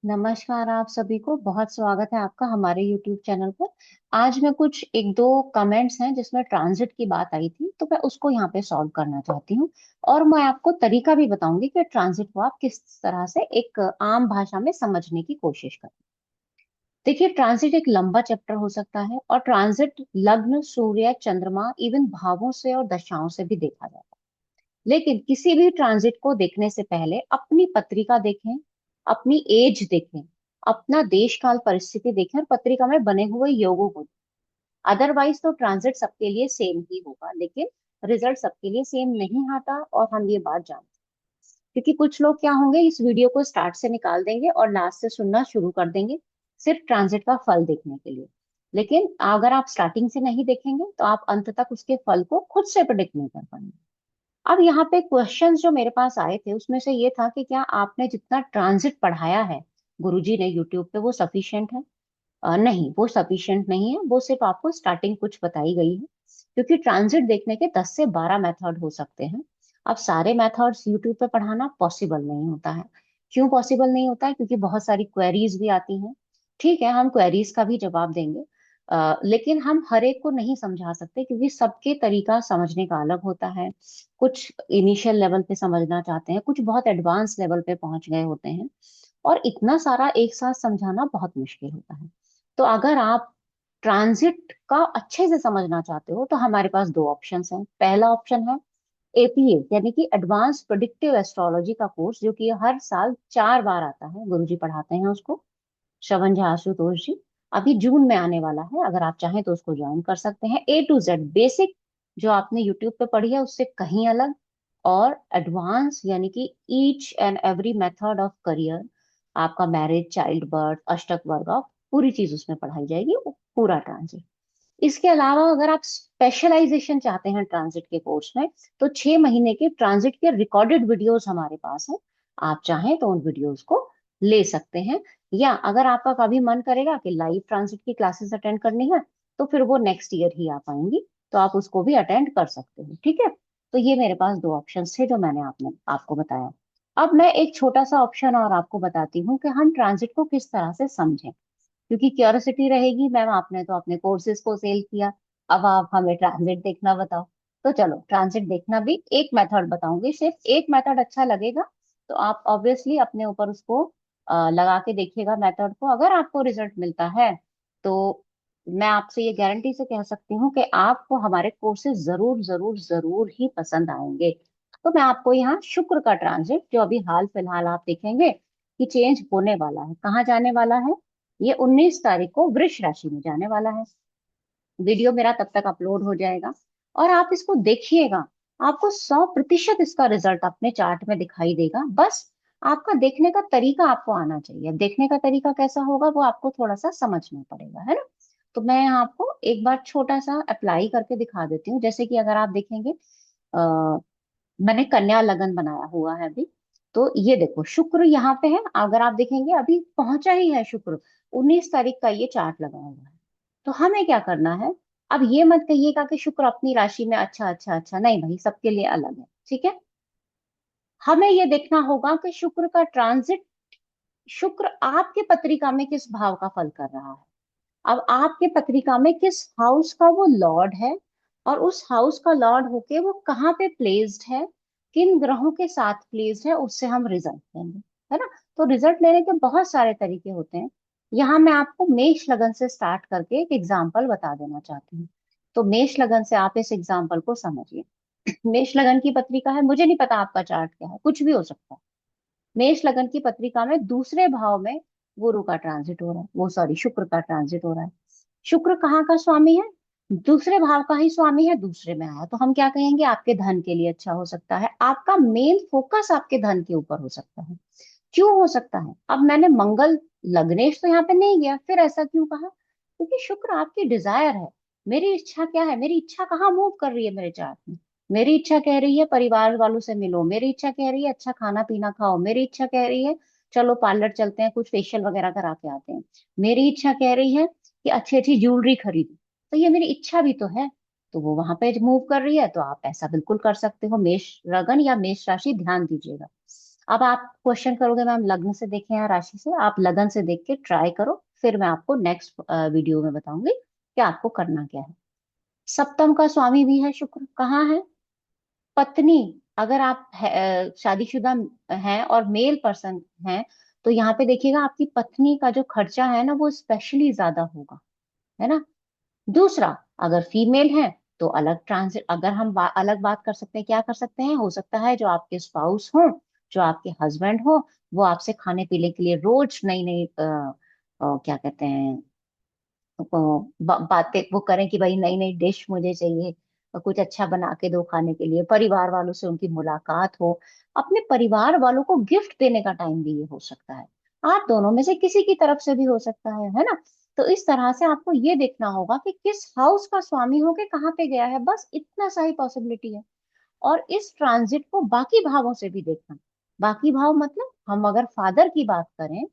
नमस्कार आप सभी को। बहुत स्वागत है आपका हमारे YouTube चैनल पर। आज मैं कुछ एक दो कमेंट्स हैं जिसमें ट्रांजिट की बात आई थी, तो मैं उसको यहाँ पे सॉल्व करना चाहती हूँ। और मैं आपको तरीका भी बताऊंगी कि ट्रांजिट को आप किस तरह से एक आम भाषा में समझने की कोशिश करें। देखिए, ट्रांजिट एक लंबा चैप्टर हो सकता है और ट्रांजिट लग्न, सूर्य, चंद्रमा, इवन भावों से और दशाओं से भी देखा जाता है। लेकिन किसी भी ट्रांजिट को देखने से पहले अपनी पत्रिका देखें, अपनी एज देखें, अपना देश काल परिस्थिति देखें और पत्रिका में बने हुए योगों को। अदरवाइज तो ट्रांजिट सबके लिए सेम ही होगा, लेकिन रिजल्ट सबके लिए सेम नहीं आता, और हम ये बात जानते हैं। क्योंकि कुछ लोग क्या होंगे, इस वीडियो को स्टार्ट से निकाल देंगे और लास्ट से सुनना शुरू कर देंगे, सिर्फ ट्रांजिट का फल देखने के लिए। लेकिन अगर आप स्टार्टिंग से नहीं देखेंगे तो आप अंत तक उसके फल को खुद से प्रिडिक्ट नहीं कर पाएंगे। अब यहाँ पे क्वेश्चंस जो मेरे पास आए थे उसमें से ये था कि क्या आपने जितना ट्रांजिट पढ़ाया है गुरुजी ने यूट्यूब पे वो सफिशिएंट है। नहीं, वो सफिशिएंट नहीं है। वो सिर्फ आपको स्टार्टिंग कुछ बताई गई है, क्योंकि ट्रांजिट देखने के 10 से 12 मेथड हो सकते हैं। अब सारे मेथड्स यूट्यूब पे पढ़ाना पॉसिबल नहीं होता है। क्यों पॉसिबल नहीं होता है? क्योंकि बहुत सारी क्वेरीज भी आती हैं। ठीक है, हम क्वेरीज का भी जवाब देंगे, लेकिन हम हर एक को नहीं समझा सकते, क्योंकि सबके तरीका समझने का अलग होता है। कुछ इनिशियल लेवल पे समझना चाहते हैं, कुछ बहुत एडवांस लेवल पे पहुंच गए होते हैं, और इतना सारा एक साथ समझाना बहुत मुश्किल होता है। तो अगर आप ट्रांजिट का अच्छे से समझना चाहते हो तो हमारे पास दो ऑप्शंस हैं। पहला ऑप्शन है एपीए, यानी कि एडवांस प्रिडिक्टिव एस्ट्रोलॉजी का कोर्स, जो कि हर साल 4 बार आता है। गुरुजी पढ़ाते हैं उसको, श्रवण झा, आशुतोष जी। अभी जून में आने वाला है, अगर आप चाहें तो उसको ज्वाइन कर सकते हैं। A to Z बेसिक जो आपने यूट्यूब पे पढ़ी है उससे कहीं अलग, और एडवांस यानी कि each and every method of career, आपका मैरिज, चाइल्ड बर्थ, अष्टक वर्ग ऑफ, पूरी चीज उसमें पढ़ाई जाएगी, वो पूरा ट्रांजिट। इसके अलावा अगर आप स्पेशलाइजेशन चाहते हैं ट्रांजिट के कोर्स में, तो 6 महीने के ट्रांजिट के रिकॉर्डेड वीडियोस हमारे पास हैं। आप चाहें तो उन वीडियोस को ले सकते हैं। या अगर आपका कभी मन करेगा कि लाइव ट्रांजिट की क्लासेस अटेंड करनी है, तो फिर वो नेक्स्ट ईयर ही आ पाएंगी, तो आप उसको भी अटेंड कर सकते हो। ठीक है, तो ये मेरे पास दो ऑप्शन थे जो मैंने आपने आपको बताया। अब मैं एक छोटा सा ऑप्शन और आपको बताती हूँ कि हम ट्रांजिट को किस तरह से समझें। क्योंकि क्यूरियोसिटी रहेगी, मैम आपने तो अपने कोर्सेज को सेल किया, अब आप हमें ट्रांजिट देखना बताओ। तो चलो, ट्रांजिट देखना भी एक मेथड बताऊंगी। सिर्फ एक मेथड अच्छा लगेगा तो आप ऑब्वियसली अपने ऊपर उसको लगा के देखिएगा मेथड को। अगर आपको रिजल्ट मिलता है तो मैं आपसे ये गारंटी से कह सकती हूँ कि आपको हमारे कोर्सेज जरूर जरूर जरूर ही पसंद आएंगे। तो मैं आपको यहाँ शुक्र का ट्रांजिट, जो अभी हाल फिलहाल आप देखेंगे कि चेंज होने वाला है, कहाँ जाने वाला है, ये 19 तारीख को वृष राशि में जाने वाला है। वीडियो मेरा तब तक अपलोड हो जाएगा और आप इसको देखिएगा। आपको 100% इसका रिजल्ट अपने चार्ट में दिखाई देगा। बस आपका देखने का तरीका आपको आना चाहिए। देखने का तरीका कैसा होगा वो आपको थोड़ा सा समझना पड़ेगा, है ना। तो मैं यहाँ आपको एक बार छोटा सा अप्लाई करके दिखा देती हूँ। जैसे कि अगर आप देखेंगे, मैंने कन्या लगन बनाया हुआ है अभी। तो ये देखो, शुक्र यहाँ पे है। अगर आप देखेंगे अभी पहुंचा ही है शुक्र, 19 तारीख का ये चार्ट लगा हुआ है। तो हमें क्या करना है? अब ये मत कहिएगा कि शुक्र अपनी राशि में, अच्छा अच्छा अच्छा, नहीं भाई, सबके लिए अलग है। ठीक है, हमें ये देखना होगा कि शुक्र का ट्रांजिट, शुक्र आपके पत्रिका में किस भाव का फल कर रहा है। अब आपके पत्रिका में किस हाउस का वो लॉर्ड है, और उस हाउस का लॉर्ड होके वो कहाँ पे प्लेस्ड है, किन ग्रहों के साथ प्लेस्ड है, उससे हम रिजल्ट लेंगे, है ना। तो रिजल्ट लेने के बहुत सारे तरीके होते हैं। यहाँ मैं आपको मेष लगन से स्टार्ट करके एक एग्जाम्पल बता देना चाहती हूँ। तो मेष लगन से आप इस एग्जाम्पल को समझिए। मेष लगन की पत्रिका है, मुझे नहीं पता आपका चार्ट क्या है, कुछ भी हो सकता है। मेष लगन की पत्रिका में दूसरे भाव में गुरु का ट्रांजिट हो रहा है, वो सॉरी, शुक्र का ट्रांजिट हो रहा है। शुक्र कहाँ का स्वामी है? दूसरे भाव का ही स्वामी है, दूसरे में आया, तो हम क्या कहेंगे, आपके धन के लिए अच्छा हो सकता है। आपका मेन फोकस आपके धन के ऊपर हो सकता है। क्यों हो सकता है? अब मैंने मंगल लग्नेश तो यहाँ पे नहीं गया, फिर ऐसा क्यों कहा? क्योंकि शुक्र आपकी डिजायर है। मेरी इच्छा क्या है? मेरी इच्छा कहाँ मूव कर रही है मेरे चार्ट में? मेरी इच्छा कह रही है परिवार वालों से मिलो, मेरी इच्छा कह रही है अच्छा खाना पीना खाओ, मेरी इच्छा कह रही है चलो पार्लर चलते हैं, कुछ फेशियल वगैरह करा के आते हैं, मेरी इच्छा कह रही है कि अच्छी अच्छी ज्वेलरी खरीदो। तो ये मेरी इच्छा भी तो है। तो वो वहां पे मूव कर रही है, तो आप ऐसा बिल्कुल कर सकते हो। मेष लगन या मेष राशि, ध्यान दीजिएगा। अब आप क्वेश्चन करोगे मैम लग्न से देखें या राशि से, आप लगन से देख के ट्राई करो, फिर मैं आपको नेक्स्ट वीडियो में बताऊंगी कि आपको करना क्या है। सप्तम का स्वामी भी है शुक्र, कहाँ है? पत्नी। अगर आप शादीशुदा हैं और मेल पर्सन हैं, तो यहाँ पे देखिएगा आपकी पत्नी का जो खर्चा है ना वो स्पेशली ज्यादा होगा, है ना। दूसरा, अगर फीमेल है तो अलग ट्रांजिट, अगर हम अलग बात कर सकते हैं, क्या कर सकते हैं, हो सकता है जो आपके स्पाउस हो, जो आपके हस्बैंड हो, वो आपसे खाने पीने के लिए रोज नई नई क्या कहते हैं बातें वो करें कि भाई नई नई डिश मुझे चाहिए, और कुछ अच्छा बना के दो खाने के लिए, परिवार वालों से उनकी मुलाकात हो, अपने परिवार वालों को गिफ्ट देने का टाइम भी ये हो सकता है। आप दोनों में से किसी की तरफ से भी हो सकता है ना। तो इस तरह से आपको ये देखना होगा कि किस हाउस का स्वामी होके कहाँ पे गया है, बस इतना सा ही पॉसिबिलिटी है। और इस ट्रांजिट को बाकी भावों से भी देखना। बाकी भाव मतलब हम अगर फादर की बात करें,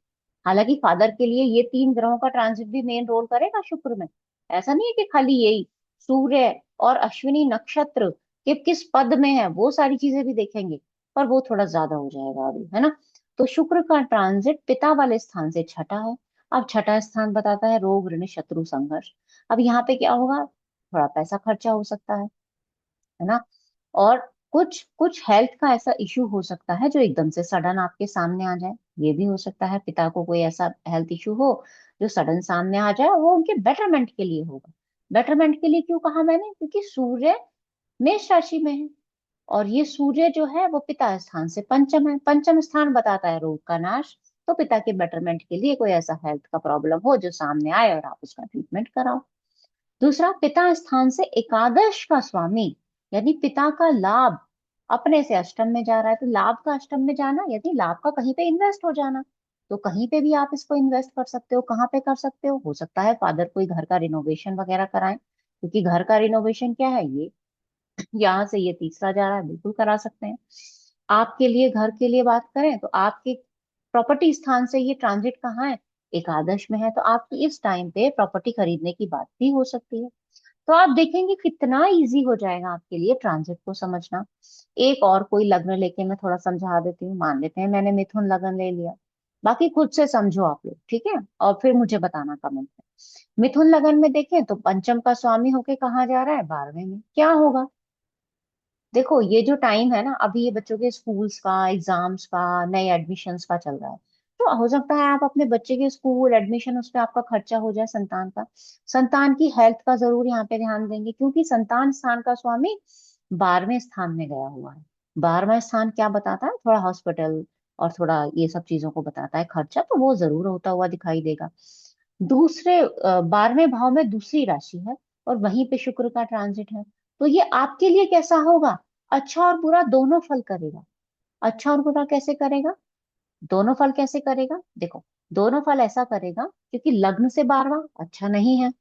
हालांकि फादर के लिए ये तीन ग्रहों का ट्रांजिट भी मेन रोल करेगा शुक्र में। ऐसा नहीं है कि खाली यही, सूर्य और अश्विनी नक्षत्र के किस पद में है वो सारी चीजें भी देखेंगे, पर वो थोड़ा ज्यादा हो जाएगा अभी, है ना। तो शुक्र का ट्रांजिट पिता वाले स्थान से छठा है। अब छठा स्थान बताता है रोग ऋण शत्रु संघर्ष। अब यहाँ पे क्या होगा, थोड़ा पैसा खर्चा हो सकता है ना। और कुछ कुछ हेल्थ का ऐसा इशू हो सकता है जो एकदम से सडन आपके सामने आ जाए। ये भी हो सकता है पिता को कोई ऐसा हेल्थ इशू हो जो सडन सामने आ जाए, वो उनके बेटरमेंट के लिए होगा। बेटरमेंट के लिए क्यों कहा मैंने, क्योंकि सूर्य मेष राशि में है, और ये सूर्य जो है वो पिता स्थान से पंचम है, पंचम स्थान बताता है रोग का नाश। तो पिता के बेटरमेंट के लिए कोई ऐसा हेल्थ का प्रॉब्लम हो जो सामने आए और आप उसका ट्रीटमेंट कराओ। दूसरा, पिता स्थान से एकादश का स्वामी, यानी पिता का लाभ अपने से अष्टम में जा रहा है, तो लाभ का अष्टम में जाना यानी लाभ का कहीं पे इन्वेस्ट हो जाना। तो कहीं पे भी आप इसको इन्वेस्ट कर सकते हो, कहाँ पे कर सकते हो सकता है फादर कोई घर का रिनोवेशन वगैरह कराएं, क्योंकि घर का रिनोवेशन क्या है ये, यहाँ से ये तीसरा जा रहा है, बिल्कुल करा सकते हैं। आपके लिए घर के लिए बात करें तो आपके प्रॉपर्टी स्थान से ये ट्रांजिट कहाँ है, एकादश में है, तो आपकी इस टाइम पे प्रॉपर्टी खरीदने की बात भी हो सकती है। तो आप देखेंगे कितना इजी हो जाएगा आपके लिए ट्रांजिट को समझना। एक और कोई लग्न लेके मैं थोड़ा समझा देती हूँ, मान लेते हैं मैंने मिथुन लग्न ले लिया, बाकी खुद से समझो आप लोग, ठीक है, और फिर मुझे बताना कमेंट में। मिथुन लगन में देखें तो पंचम का स्वामी होके कहाँ जा रहा है, 12वें में, क्या होगा। देखो ये जो टाइम है ना, अभी ये बच्चों के स्कूल्स का, एग्जाम्स का, नए एडमिशन्स का चल रहा है। तो हो सकता है आप अपने बच्चे के स्कूल एडमिशन, उस पर आपका खर्चा हो जाए, संतान का, संतान की हेल्थ का जरूर यहाँ पे ध्यान देंगे, क्योंकि संतान स्थान का स्वामी 12वें स्थान में गया हुआ है। 12वां स्थान क्या बताता है, थोड़ा हॉस्पिटल और थोड़ा ये सब चीजों को बताता है, खर्चा तो वो जरूर होता हुआ दिखाई देगा। दूसरे 12वें भाव में दूसरी राशि है, और वहीं पे शुक्र का ट्रांजिट है। तो ये आपके लिए कैसा होगा, अच्छा और बुरा दोनों फल करेगा। अच्छा और बुरा कैसे करेगा, दोनों फल कैसे करेगा, देखो, दोनों फल ऐसा करेगा क्योंकि लग्न से 12वां अच्छा नहीं है,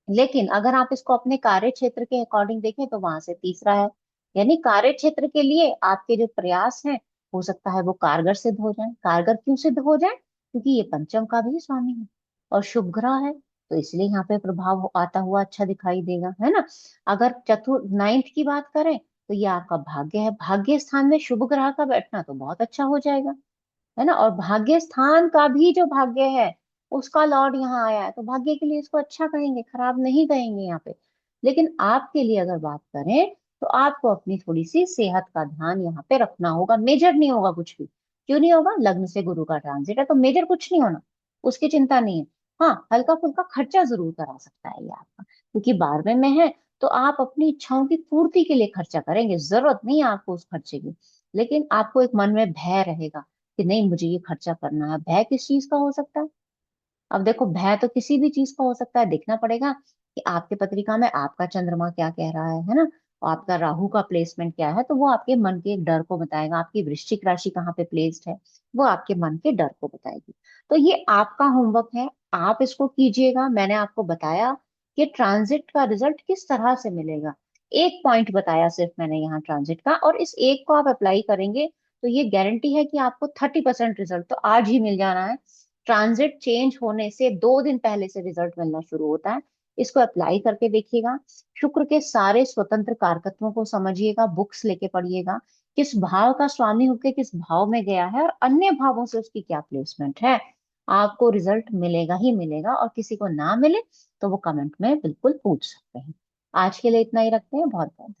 लेकिन अगर आप इसको अपने कार्य क्षेत्र के अकॉर्डिंग देखें तो वहां से तीसरा है। यानी कार्य क्षेत्र के लिए आपके जो प्रयास हैं, हो सकता है वो कारगर सिद्ध हो जाए। कारगर क्यों सिद्ध हो जाए, क्योंकि ये पंचम का भी स्वामी है और शुभ ग्रह है, तो इसलिए यहाँ पे प्रभाव आता हुआ अच्छा दिखाई देगा, है ना। अगर चतुर्थ नाइन्थ की बात करें तो ये आपका भाग्य है, भाग्य स्थान में शुभ ग्रह का बैठना तो बहुत अच्छा हो जाएगा, है ना। और भाग्य स्थान का भी जो भाग्य है उसका लॉर्ड यहाँ आया है, तो भाग्य के लिए इसको अच्छा कहेंगे, खराब नहीं कहेंगे यहाँ पे। लेकिन आपके लिए अगर बात करें तो आपको अपनी थोड़ी सी सेहत का ध्यान यहाँ पे रखना होगा, मेजर नहीं होगा कुछ भी। क्यों नहीं होगा, लग्न से गुरु का ट्रांजिट है तो मेजर कुछ नहीं होना, उसकी चिंता नहीं है। हाँ, हल्का फुल्का खर्चा जरूर करा सकता है ये आपका, क्योंकि 12वें में है, तो आप अपनी इच्छाओं की पूर्ति के लिए खर्चा करेंगे, जरूरत नहीं है आपको उस खर्चे की, लेकिन आपको एक मन में भय रहेगा कि नहीं मुझे ये खर्चा करना है। भय किस चीज का हो सकता है, अब देखो भय तो किसी भी चीज का हो सकता है, देखना पड़ेगा कि आपके पत्रिका में आपका चंद्रमा क्या कह रहा है ना, और आपका राहु का प्लेसमेंट क्या है, तो वो आपके मन के एक डर को बताएगा। आपकी वृश्चिक राशि कहाँ पे प्लेस्ड है, वो आपके मन के डर को बताएगी। तो ये आपका होमवर्क है, आप इसको कीजिएगा। मैंने आपको बताया कि ट्रांजिट का रिजल्ट किस तरह से मिलेगा, एक पॉइंट बताया सिर्फ मैंने यहाँ ट्रांजिट का, और इस एक को आप अप्लाई करेंगे तो ये गारंटी है कि आपको 30% रिजल्ट तो आज ही मिल जाना है। ट्रांजिट चेंज होने से 2 दिन पहले से रिजल्ट मिलना शुरू होता है। इसको अप्लाई करके देखिएगा। शुक्र के सारे स्वतंत्र कारकत्वों को समझिएगा, बुक्स लेके पढ़िएगा। किस भाव का स्वामी होकर किस भाव में गया है और अन्य भावों से उसकी क्या प्लेसमेंट है। आपको रिजल्ट मिलेगा ही मिलेगा, और किसी को ना मिले तो वो कमेंट में बिल्कुल पूछ सकते हैं। आज के लिए इतना ही रखते हैं। बहुत बहुत